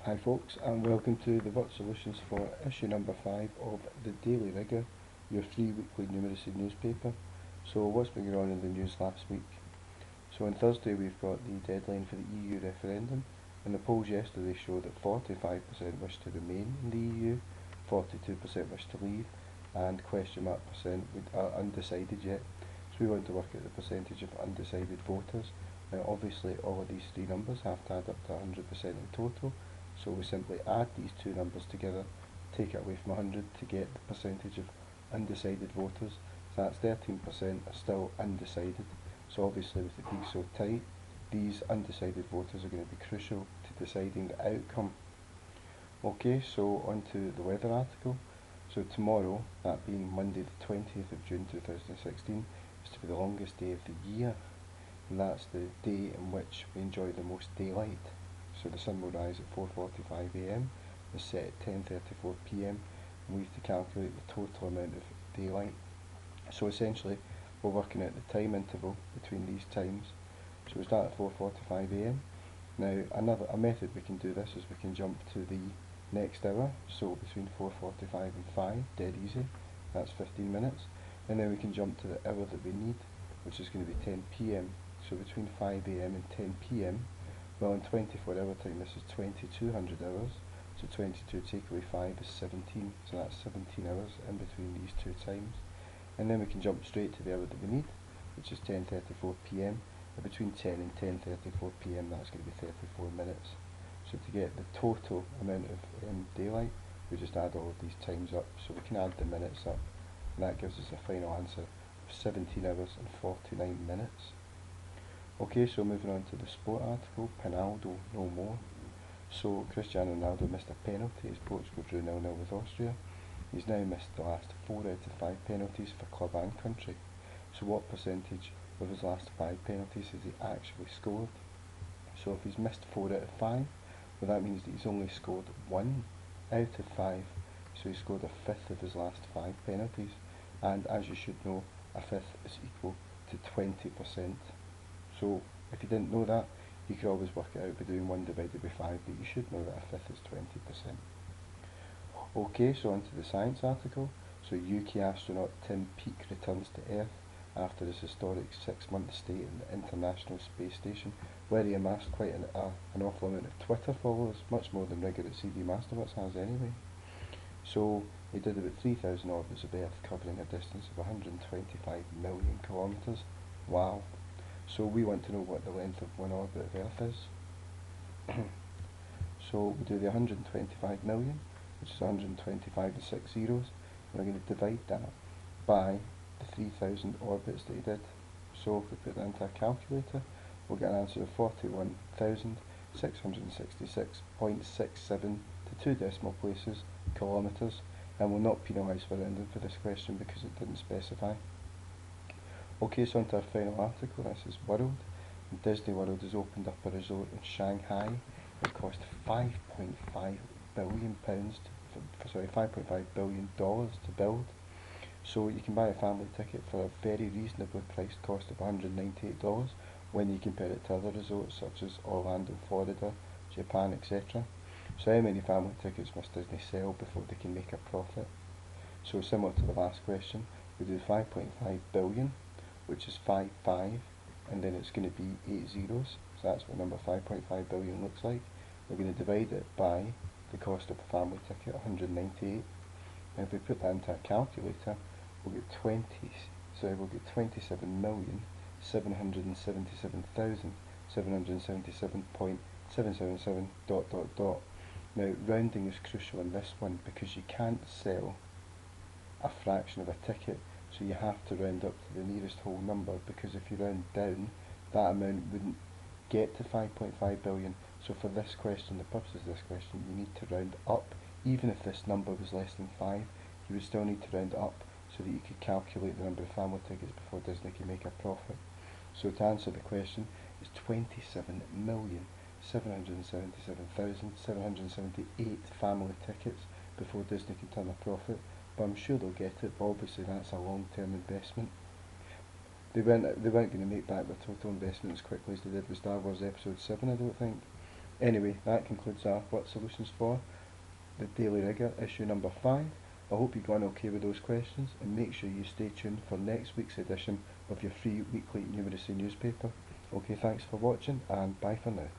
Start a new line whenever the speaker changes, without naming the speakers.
Hi folks, and welcome to the Vert Solutions for issue number 5 of the Daily Rigour, your free weekly numeracy newspaper. So what's been going on in the news last week? So on Thursday we've got the deadline for the EU referendum, and the polls yesterday showed that 45% wish to remain in the EU, 42% wish to leave, and question mark percent are undecided yet. So we want to work out the percentage of undecided voters. Now obviously all of these three numbers have to add up to 100% in total. So we simply add these two numbers together, take it away from 100 to get the percentage of undecided voters. So that's 13% are still undecided. So obviously with it being so tight, these undecided voters are going to be crucial to deciding the outcome. Okay, so on to the weather article. So tomorrow, that being Monday the 20th of June 2016, is to be the longest day of the year. And that's the day in which we enjoy the most daylight. So the sun will rise at 4:45 AM, is set at 10:34 PM, and we have to calculate the total amount of daylight. So essentially, we're working out the time interval between these times. So we start at 4:45 AM. Now, a method we can do this is we can jump to the next hour, so between 4:45 and 5, dead easy, that's 15 minutes. And then we can jump to the hour that we need, which is going to be 10 PM. So between 5 AM and 10 PM, well, in 24-hour time, this is 2200 hours, so 22 take away 5 is 17, so that's 17 hours in between these two times. And then we can jump straight to the hour that we need, which is 10:34 PM, and between 10 and 10:34 PM, that's going to be 34 minutes. So to get the total amount of daylight, we just add all of these times up, so we can add the minutes up, and that gives us a final answer of 17 hours and 49 minutes. Okay, so moving on to the sport article, Pinaldo no more. So Cristiano Ronaldo missed a penalty as Portugal drew 0-0 with Austria. He's now missed the last 4 out of 5 penalties for club and country. So what percentage of his last 5 penalties has he actually scored? So if he's missed 4 out of 5, well that means that he's only scored 1 out of 5. So he scored a fifth of his last 5 penalties. And as you should know, a fifth is equal to 20%. So if you didn't know that, you could always work it out by doing 1 divided by 5, but you should know that a fifth is 20%. Okay, so on to the science article. So UK astronaut Tim Peake returns to Earth after his historic 6-month stay in the International Space Station, where he amassed quite an awful amount of Twitter followers, much more than Rigour at CD Masterworks has anyway. So he did about 3,000 orbits of Earth, covering a distance of 125 million kilometres. Wow. So we want to know what the length of one orbit of Earth is. So we do the 125 million, which is 125 with 6 zeros, and we're going to divide that by the 3,000 orbits that he did. So if we put that into a calculator, we'll get an answer of 41,666.67 to 2 decimal places, kilometres, and we'll not penalise for rounding for this question because it didn't specify. Okay, so on to our final article. This is World. Disney World has opened up a resort in Shanghai. It cost £5.5 billion $5.5 billion to build. So you can buy a family ticket for a very reasonably priced cost of $198 when you compare it to other resorts such as Orlando, Florida, Japan, etc. So how many family tickets must Disney sell before they can make a profit? So similar to the last question, we do 5.5 billion, which is 55, and then it's going to be 8 zeros, so that's what number 5.5 billion looks like. We're going to divide it by the cost of a family ticket, 198, and if we put that into a calculator, we'll get 27,777,777.777 ... Now rounding is crucial in this one because you can't sell a fraction of a ticket, so you have to round up to the nearest whole number, because if you round down, that amount wouldn't get to 5.5 billion. So for this question, the purposes of this question, you need to round up. Even if this number was less than 5, you would still need to round up so that you could calculate the number of family tickets before Disney can make a profit. So to answer the question, it's 27,777,778 family tickets before Disney can turn a profit. But I'm sure they'll get it, but obviously that's a long-term investment. They weren't going to make back their total investment as quickly as they did with Star Wars Episode 7, I don't think. Anyway, that concludes our What Solutions for the Daily Rigour, issue number 5. I hope you've gone okay with those questions, and make sure you stay tuned for next week's edition of your free weekly numeracy newspaper. Okay, thanks for watching, and bye for now.